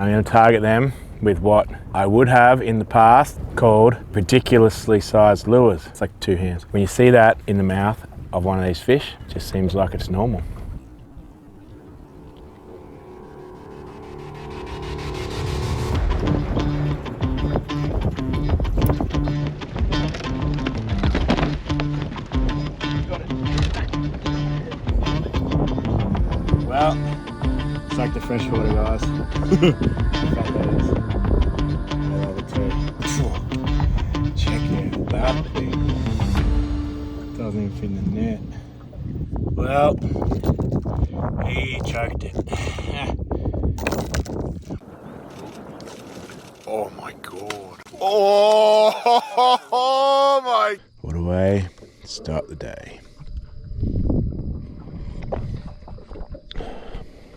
I'm going to target them with what I would have in the past called ridiculously sized lures. It's like 2 hands. When you see that in the mouth of one of these fish, it just seems like it's normal. Well, it's like the freshwater guys. Check out that thing. Doesn't even fit in the net. Well, he choked it. Oh my god. Oh my. What a way to start the day.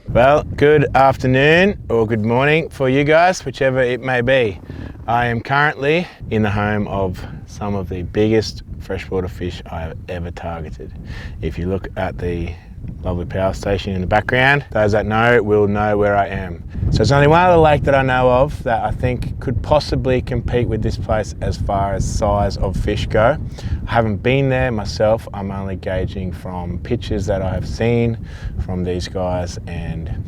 Well, good afternoon or good morning for you guys, whichever it may be. I am currently in the home of some of the biggest freshwater fish I have ever targeted. If you look at the lovely power station in the background, those that know will know where I am. So it's only one other lake that I know of that I think could possibly compete with this place as far as size of fish go. I haven't been there myself. I'm only gauging from pictures that I have seen from these guys, and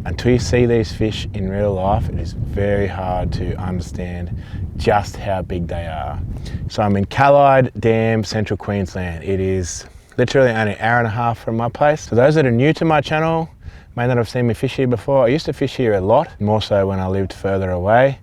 until you see these fish in real life, it is very hard to understand just how big they are. So I'm in Callide Dam, Central Queensland. It is literally only an hour and a half from my place. For those that are new to my channel, may not have seen me fish here before. I used to fish here a lot, more so when I lived further away.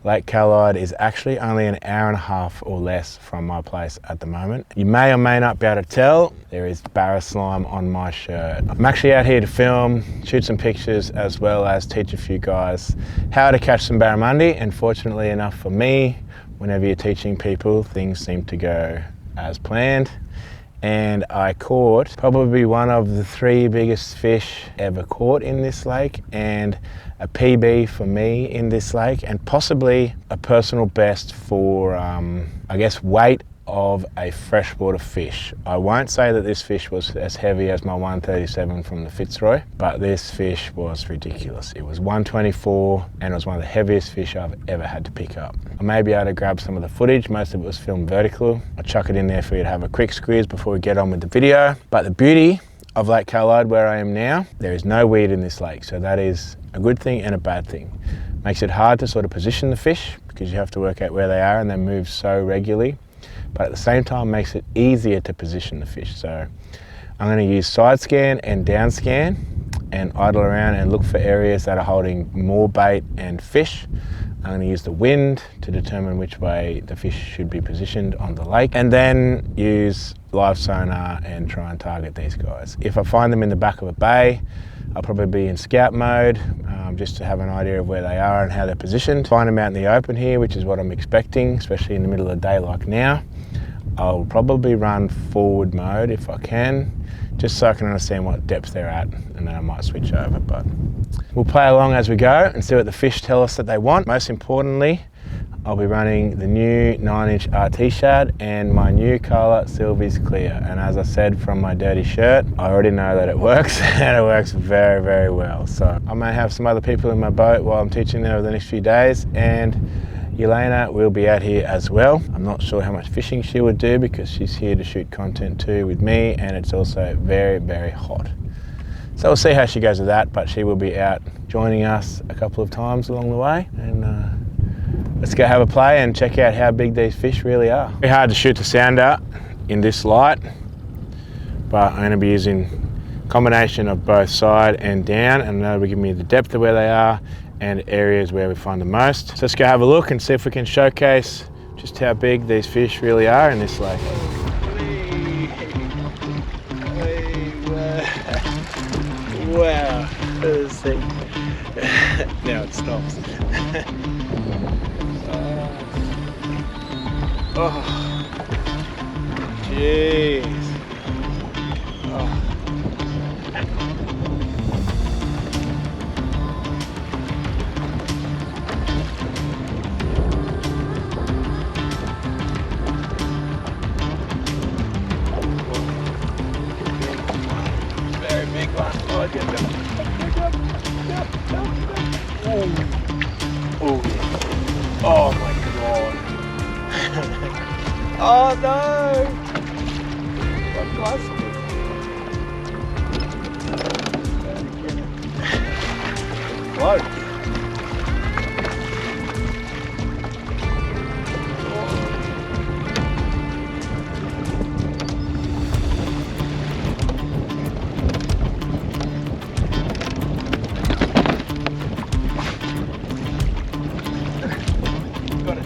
Lake Callide is actually only an hour and a half or less from my place at the moment. You may or may not be able to tell, there is Barra slime on my shirt. I'm actually out here to film, shoot some pictures, as well as teach a few guys how to catch some barramundi. And fortunately enough for me, whenever you're teaching people, things seem to go as planned. And I caught probably one of the 3 biggest fish ever caught in this lake, and a PB for me in this lake, and possibly a personal best for, I guess, weight of a freshwater fish. I won't say that this fish was as heavy as my 137 from the Fitzroy, but this fish was ridiculous. It was 124 and it was one of the heaviest fish I've ever had to pick up. I may be able to grab some of the footage. Most of it was filmed vertical. I'll chuck it in there for you to have a quick squeeze before we get on with the video. But the beauty of Lake Callide, where I am now, there is no weed in this lake. So that is a good thing and a bad thing. Makes it hard to sort of position the fish because you have to work out where they are and they move so regularly. But at the same time makes it easier to position the fish. So I'm going to use side scan and down scan and idle around and look for areas that are holding more bait and fish. I'm going to use the wind to determine which way the fish should be positioned on the lake, and then use live sonar and try and target these guys. If I find them in the back of a bay, I'll probably be in scout mode just to have an idea of where they are and how they're positioned. Find them out in the open here, which is what I'm expecting, especially in the middle of the day like now. I'll probably run forward mode if I can, just so I can understand what depth they're at, and then I might switch over. But we'll play along as we go and see what the fish tell us that they want. Most importantly, I'll be running the new 9-inch RT shad and my new colour Sylvie's Clear. And as I said from my dirty shirt, I already know that it works and it works very, very well. So I may have some other people in my boat while I'm teaching them over the next few days, and Elena will be out here as well. I'm not sure how much fishing she would do because she's here to shoot content too with me, and it's also very, very hot. So we'll see how she goes with that, but she will be out joining us a couple of times along the way. And let's go have a play and check out how big these fish really are. Very hard to shoot the sounder in this light, but I'm going to be using a combination of both side and down, and that'll give me the depth of where they are and areas where we find the most. So let's go have a look and see if we can showcase just how big these fish really are in this lake. Wow, let's see. Now it stops. Oh, jeez. Oh. Very big one. Oh, get them. Oh. Oh, oh my god. Oh no! What glass? Float. Got it.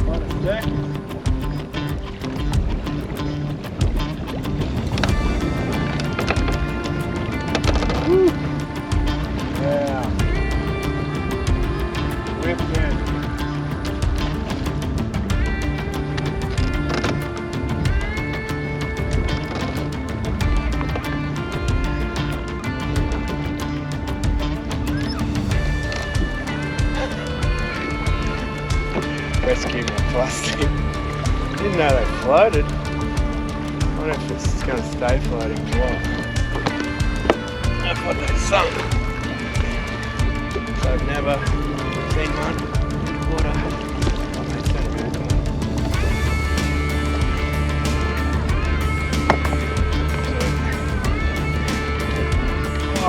What a sec. Woo. Yeah. Whipped in. Rescue my plastic. Didn't know they floated. I wonder if it's going to stay floating as well. I thought they sunk. So I've never seen one in water. Oh, that's so good. Come on. Oh,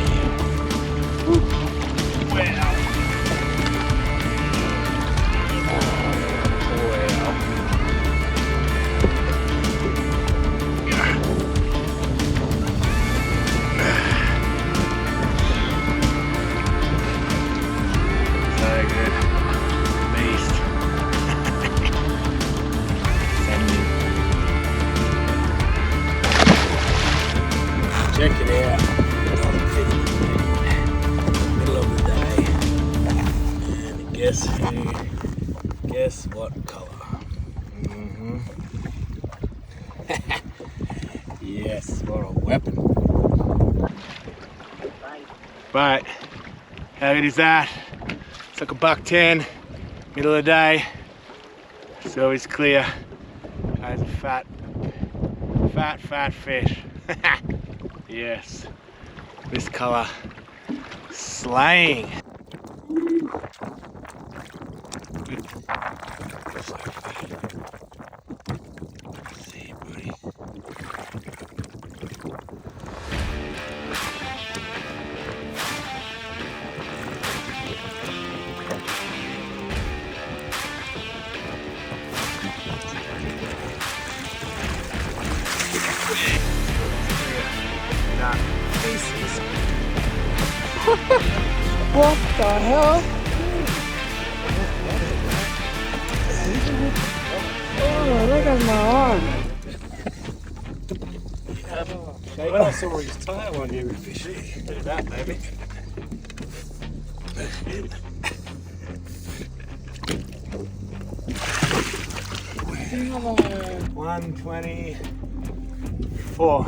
yeah. Woo. Wow. Check it out. Middle of the day. And guess who? Guess what colour? Yes, what a weapon. But how good is that? It's like $1.10, middle of the day. It's always clear. There's a fat fish. Yes, this colour, slaying. See, buddy. Pieces. What the hell? Oh, look at my arm. When I saw his tail on you, fishy. Look at that, baby. 124.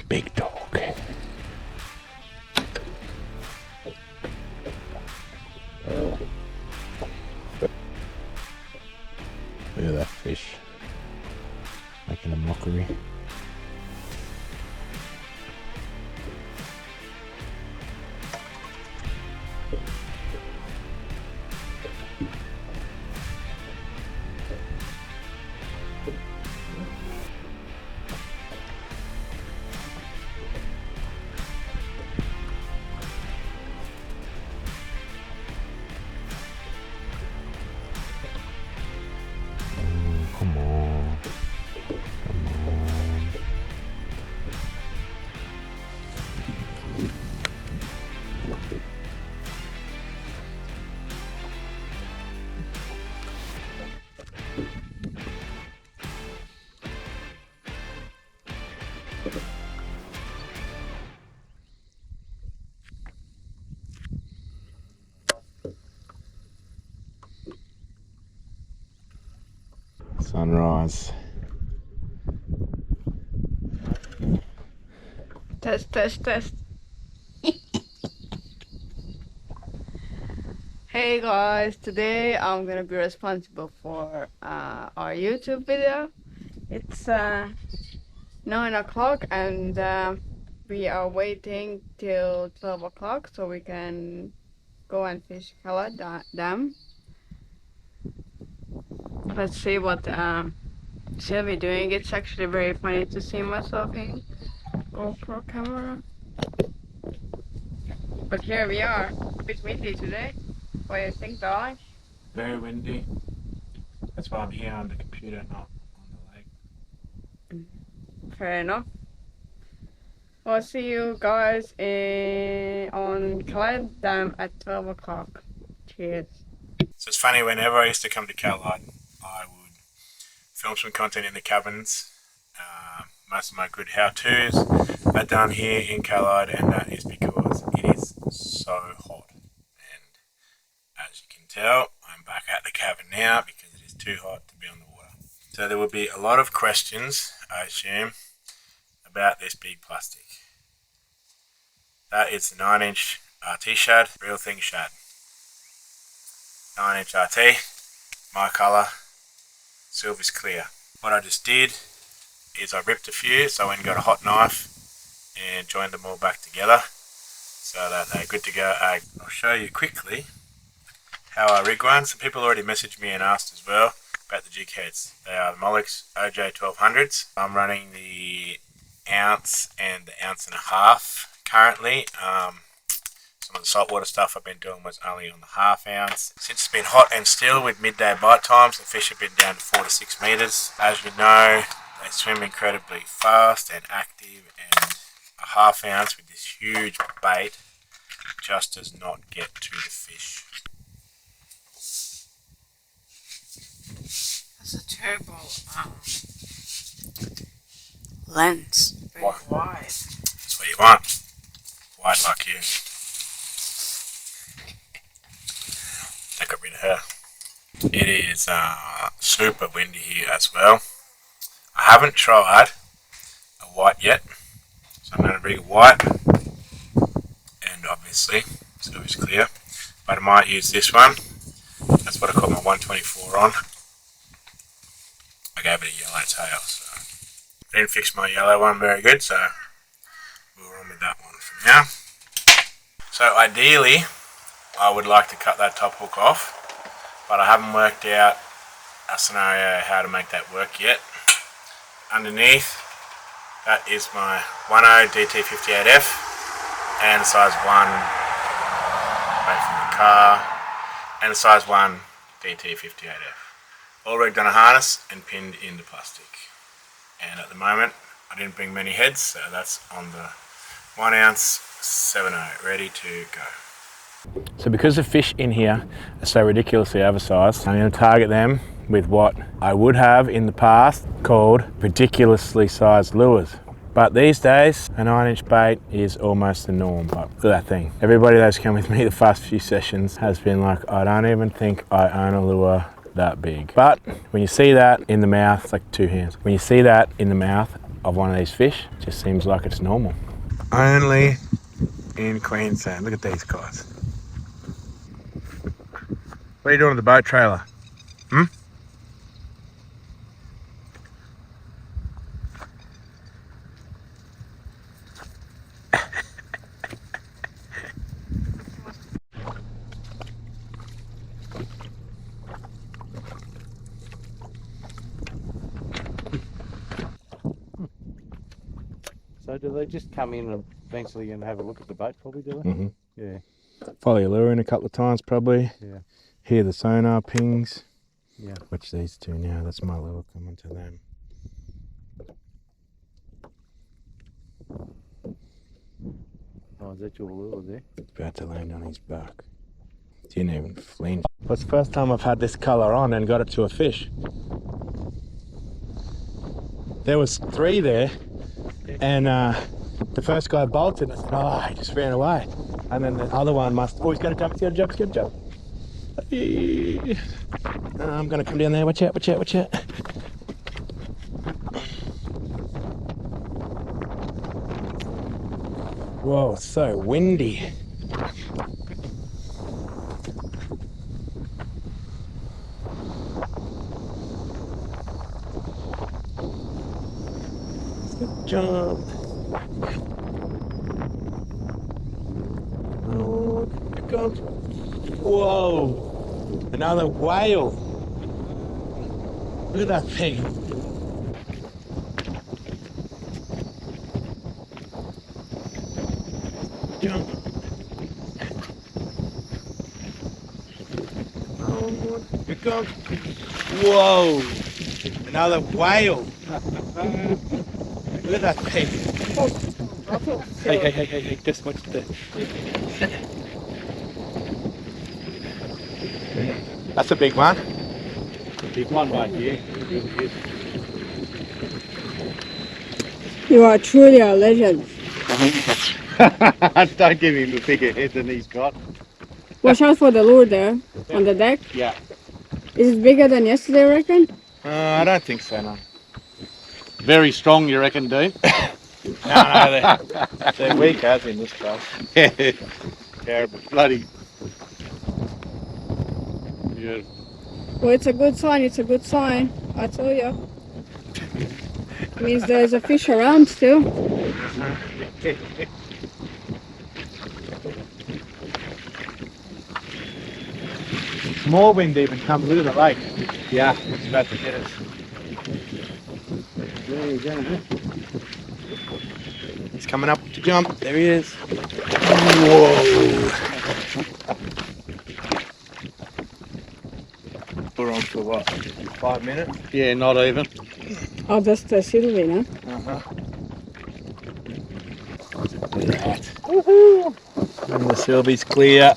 Big dog. Look at that fish making a mockery. Come on. sunrise. Test, test, test. Hey guys, today I'm gonna be responsible for our YouTube video. It's 9 o'clock and we are waiting till 12 o'clock so we can go and fish Kala Dam. Let's see what Sylvie doing. It's actually very funny to see myself in GoPro camera. But here we are, a bit windy today. What do you think, darling? Very windy. That's why I'm here on the computer, not on the lake. Fair enough. I'll see you guys on Clyde Dam at 12 o'clock. Cheers. So it's funny, whenever I used to come to Callide, I would film some content in the cabins. Most of my good how-tos are done here in Callide, and that is because it is so hot. And as you can tell, I'm back at the cabin now because it is too hot to be on the water. So there will be a lot of questions, I assume, about this big plastic. That is the 9-inch RT shad, real thing shad. 9-inch RT, my colour, silver's clear. What I just did is I ripped a few, so I went and got a hot knife and joined them all back together so that they're good to go. I'll show you quickly how I rig one. Some people already messaged me and asked as well about the jig heads. They are the Molex OJ 1200s. I'm running the ounce and the ounce and a half currently. Some of the saltwater stuff I've been doing was only on the half ounce. Since it's been hot and still with midday bite times, the fish have been down to 4 to 6 meters. As you know, they swim incredibly fast and active, and a half ounce with this huge bait just does not get to the fish. That's a terrible lens. Very wide. That's what you want. Wide like you. I got rid of her. It is super windy here as well. I haven't tried a white yet, so I'm going to rig a white, and obviously silver's clear, but I might use this one. That's what I call my 124 on. I gave it a yellow tail, so I didn't fix my yellow one very good, so we'll run with that one for now. So ideally I would like to cut that top hook off, but I haven't worked out a scenario how to make that work yet. Underneath, that is my 10 DT58F and size 1, away from the car, and size 1 DT58F. All rigged on a harness and pinned into plastic. And at the moment, I didn't bring many heads, so that's on the 1 ounce 7.0, ready to go. So because the fish in here are so ridiculously oversized, I'm going to target them with what I would have in the past called ridiculously sized lures. But these days, a 9-inch bait is almost the norm. But look at that thing. Everybody that's come with me the past few sessions has been like, I don't even think I own a lure that big. But when you see that in the mouth, it's like 2 hands. When you see that in the mouth of one of these fish, it just seems like it's normal. Only in Queensland. Look at these guys. What are you doing with the boat trailer? Hmm? So do they just come in and eventually and have a look at the boat, probably, do they? Mm-hmm. Yeah. Follow your lure in a couple of times probably. Yeah. Hear the sonar pings. Yeah. Watch these two now, that's my lure coming to them. Oh, is that your lure there? About to land on his back. Didn't even flinch. It's the first time I've had this colour on and got it to a fish. There was 3 there, and the first guy bolted. I said, oh, he just ran away. And then the other one oh, he's going to jump, he's going to jump, he's going to jump. I'm going to come down there, watch out, watch out, watch out. Whoa, it's so windy. Jump. Oh, here it comes. Whoa, another whale. Look at that thing. Jump. Oh, here it comes. Whoa, another whale. Look at that thing. Hey, just watch the... That's a big one. Big one right here. You are truly a legend. Don't give him the bigger head than he's got. Watch out for the lure there on the deck. Yeah. Is it bigger than yesterday, I reckon? I don't think so, no. Very strong, you reckon, Dean? No, they're weak as in this class. Terrible. Bloody. Yeah. Well, it's a good sign. It's a good sign. I tell you. Means there's a fish around still. Small wind even comes through the lake. Yeah. It's about to hit us. There you go. He's coming up to jump. There he is. Whoa. We're on for what? 5 minutes? Yeah, not even. Oh, that's the Sylvie, no? Look at that. Woohoo! And the Sylvie's clear.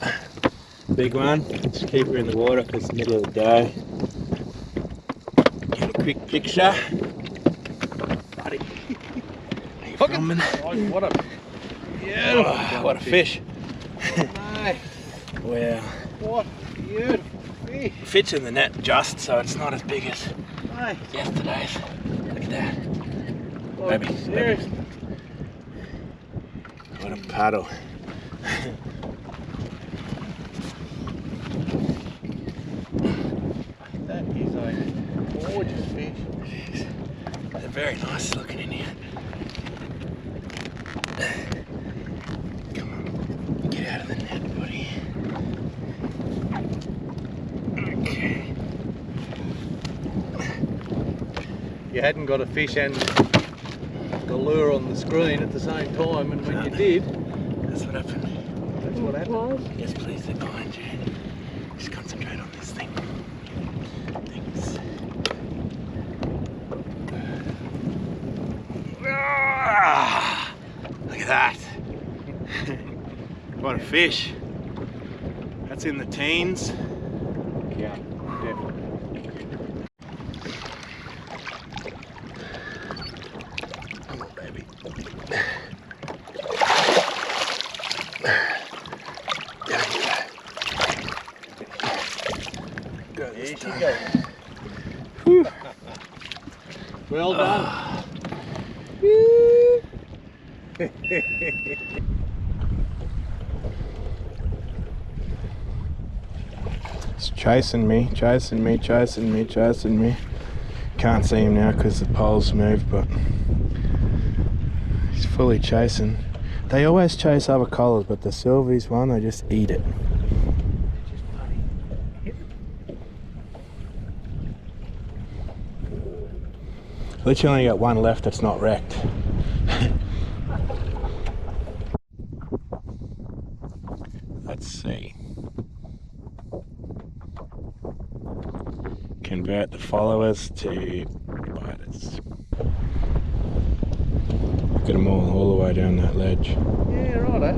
Big one. Just keep her in the water because it's the middle of the day. Get a quick picture. Buddy. Filming. What a beautiful What a fish. No. Wow. What beautiful fish. Fits in the net just, so it's not as big as No. yesterday's. Look at that. Like, Maybe. seriously. What a paddle. That is a gorgeous fish. They're very nice looking in here. Come on, get out of the net, buddy. Okay. You hadn't got a fish and the lure on the screen at the same time, and when you did, That's what happened. that's what happened. Yes, please, they're behind you. Just concentrate on this thing. Thanks. Ah, look at that. What a fish. That's in the teens. Yeah, definitely. Come on, baby. There you go. Go There this she time. goes. Well done. It's chasing me. Can't see him now because the pole's moved, but he's fully chasing. They always chase other colours, but the Sylvie's one, they just eat it. Literally only got one left that's not wrecked. Let's see. Convert the followers to biters. Look at them all the way down that ledge. Yeah, righto.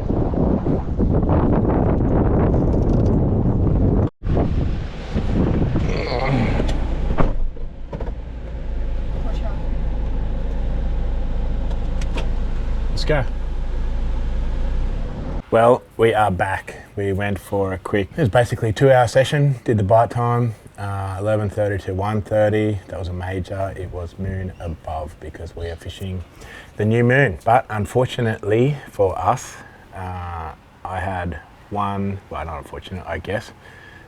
Let's go. Well, we are back. We went for a quick, it was basically a 2-hour session, did the bite time, 11:30 to 1:30. That was a major. It was moon above because we are fishing the new moon. But unfortunately for us, I had one, well, not unfortunate, I guess.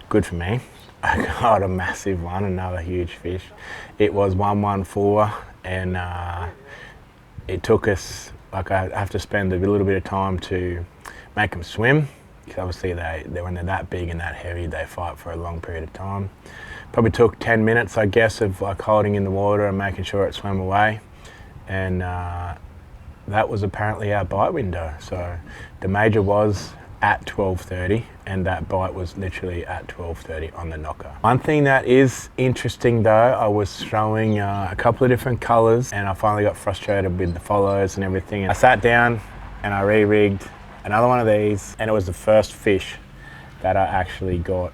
Good for me. I got a massive one, another huge fish. It was 114, and it took us, like, I have to spend a little bit of time to make them swim, because obviously when they're that big and that heavy, they fight for a long period of time. Probably took 10 minutes, I guess, of like holding in the water and making sure it swam away, and that was apparently our bite window. So the major was at 12:30, and that bite was literally at 12:30 on the knocker. One thing that is interesting though, I was throwing a couple of different colors, and I finally got frustrated with the follows and everything. And I sat down and I re-rigged another one of these, and it was the first fish that I actually got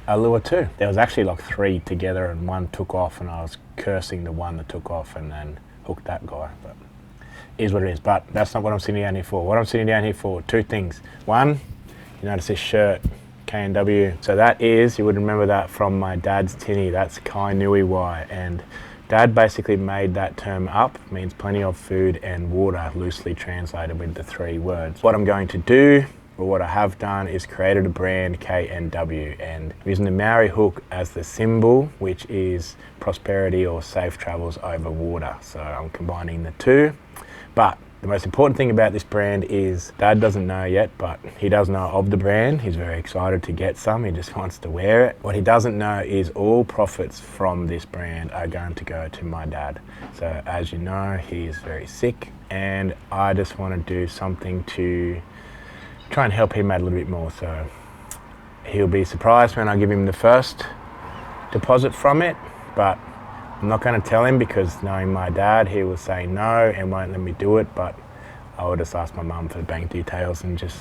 a lure to. There was actually like 3 together, and one took off, and I was cursing the one that took off and then hooked that guy. But it is what it is. But that's not what I'm sitting down here for. What I'm sitting down here for, 2 things. One, you notice this shirt, K&W. So that is, you would remember that from my dad's tinny. That's Kai Nui Wai, and Dad basically made that term up. It means plenty of food and water, loosely translated with the 3 words. What I'm going to do, or what I have done, is created a brand, K&W, and I'm using the Maori hook as the symbol, which is prosperity or safe travels over water. So I'm combining the 2. But the most important thing about this brand is Dad doesn't know yet, but he does know of the brand. He's very excited to get some. He just wants to wear it. What he doesn't know is all profits from this brand are going to go to my dad. So as you know, he is very sick, and I just want to do something to try and help him out a little bit more. So he'll be surprised when I give him the first deposit from it, but I'm not going to tell him, because knowing my dad, he will say no and won't let me do it. But I will just ask my mum for the bank details and just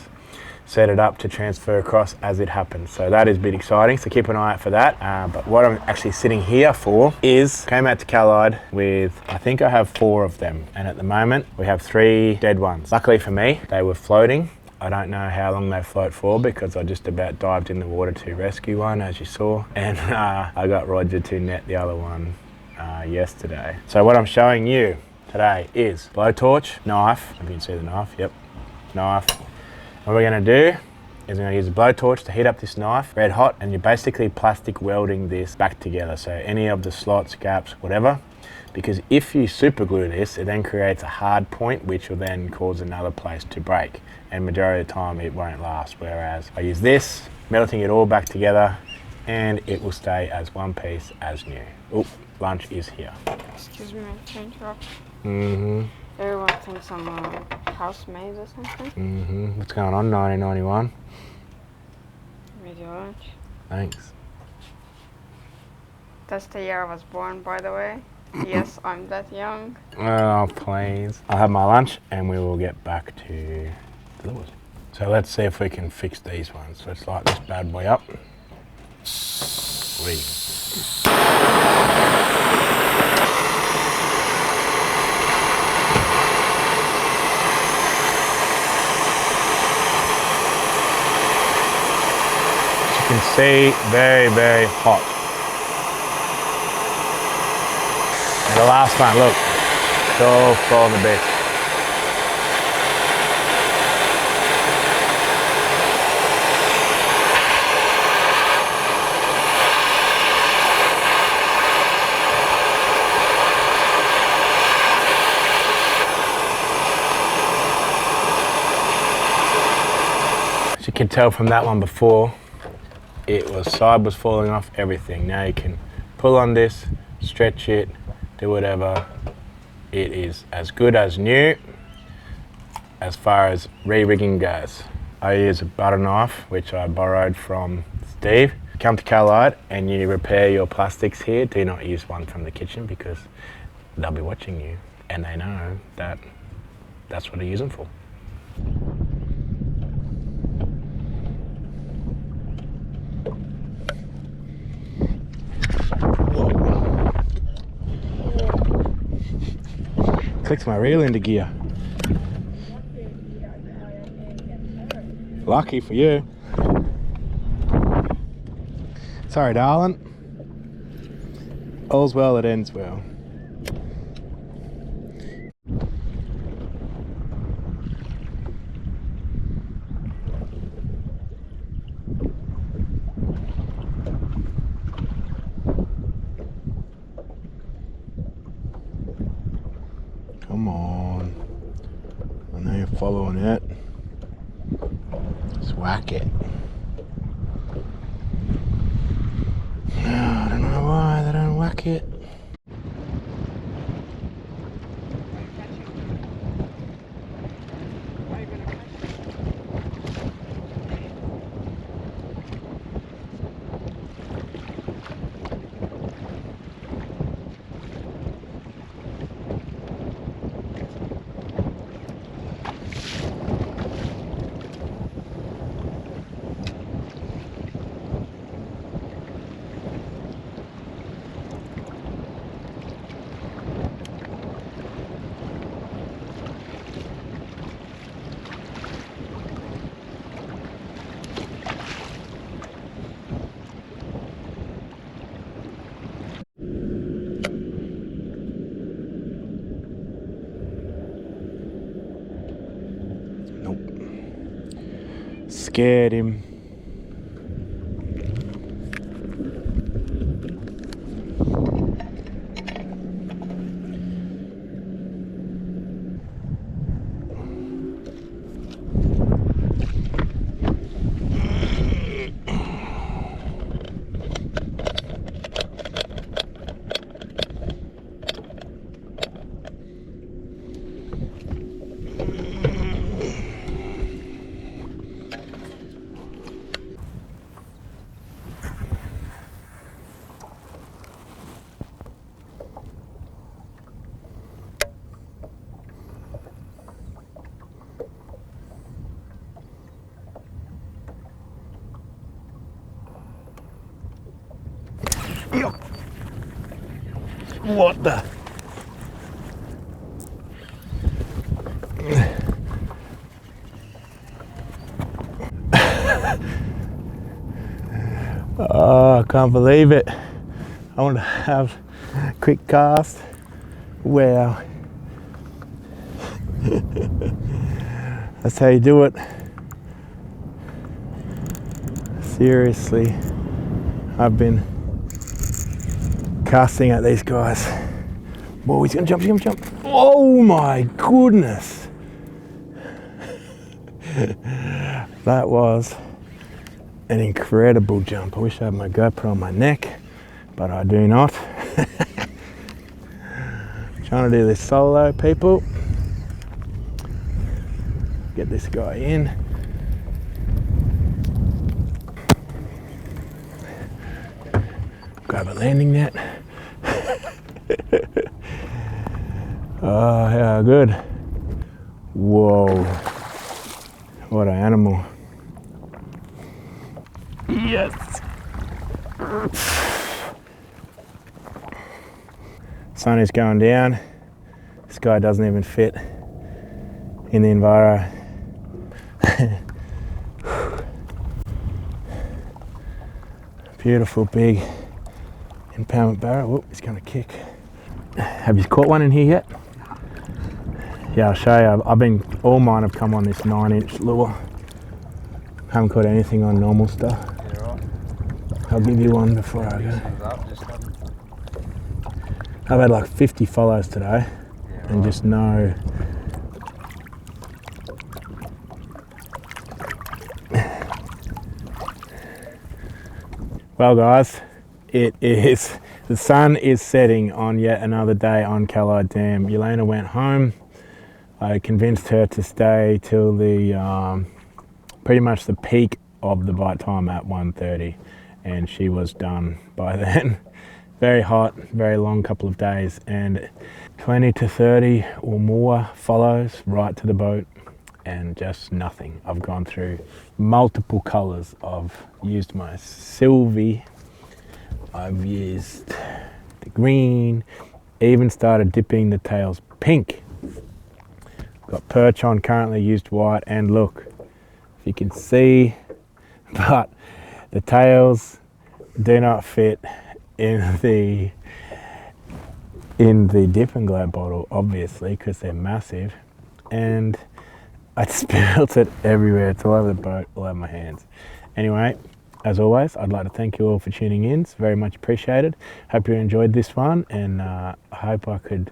set it up to transfer across as it happens. So that is a bit exciting, so keep an eye out for that. But what I'm actually sitting here for is, came out to Callide with, I think I have 4 of them, and at the moment we have 3 dead ones. Luckily for me, they were floating. I don't know how long they float for, because I just about dived in the water to rescue one, as you saw, and I got Roger to net the other one yesterday. So what I'm showing you today is blowtorch, knife, if you can see the knife, yep, knife. What we're going to do is I'm going to use a blowtorch to heat up this knife, red hot, and you're basically plastic welding this back together, so any of the slots, gaps, whatever, because if you super glue this, it then creates a hard point, which will then cause another place to break, and majority of the time it won't last. Whereas I use this, melting it all back together, and it will stay as one piece as new. Oh, lunch is here. Excuse me to interrupt. Mm-hmm. Everyone thinks I'm a housemaid or something. Mm-hmm. What's going on, 1991? With your lunch. Thanks. That's the year I was born, by the way. Yes, I'm that young. Oh, please. I'll have my lunch and we will get back to the lures. So let's see if we can fix these ones. Let's light this bad boy up. Sweet. As you can see, very, very hot. And the last one, look, it's all falling to bits. As you can tell from that one before, side was falling off, everything. Now you can pull on this, stretch it, do whatever. It is as good as new as far as re-rigging goes. I use a butter knife, which I borrowed from Steve. Come to Callide and you repair your plastics here, do not use one from the kitchen, because they'll be watching you and they know that that's what I use them for. Clicked my reel into gear. Lucky for you. Sorry, darling. All's well that ends well. Come on. I know you're following it. Just whack it. I don't know why they don't whack it. Scared him. What the? Oh, I can't believe it. I want to have a quick cast. Wow. That's how you do it. Seriously, I've been casting at these guys. Whoa, he's gonna jump, he's gonna jump. Oh my goodness. That was an incredible jump. I wish I had my GoPro on my neck, but I do not. Trying to do this solo, people. Get this guy in. Grab a landing net. Oh, yeah, good. Whoa. What an animal. Yes. Sun is going down. This guy doesn't even fit in the enviro. Beautiful big impoundment barrow. Oh, he's gonna kick. Have you caught one in here yet? Yeah, I'll show you. I've been, all mine have come on this 9-inch lure. Haven't caught anything on normal stuff. Yeah, right. I'll give you one before I go. I've had like 50 follows today, and just no. Well guys, it is, the sun is setting on yet another day on Callide Dam. Yelena went home. I convinced her to stay till the pretty much the peak of the bite time at 1:30, and she was done by then. Very hot, very long couple of days, and 20 to 30 or more follows right to the boat, and just nothing. I've gone through multiple colors. I've used my Sylvie, I've used the green, even started dipping the tails pink. Got perch on currently, used white, and look, if you can see, but the tails do not fit in the in the dip and glow bottle, obviously, because they're massive, and I spilled it everywhere. It's all over the boat, all over my hands. Anyway, as always, I'd like to thank you all for tuning in. It's very much appreciated. Hope you enjoyed this one, and I hope I could,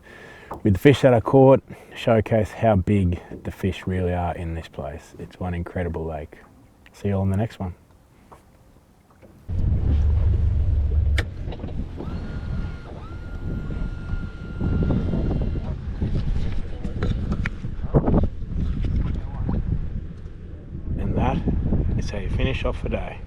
with the fish that I caught, showcase how big the fish really are in this place. It's one incredible lake. See you all in the next one. And that is how you finish off the day.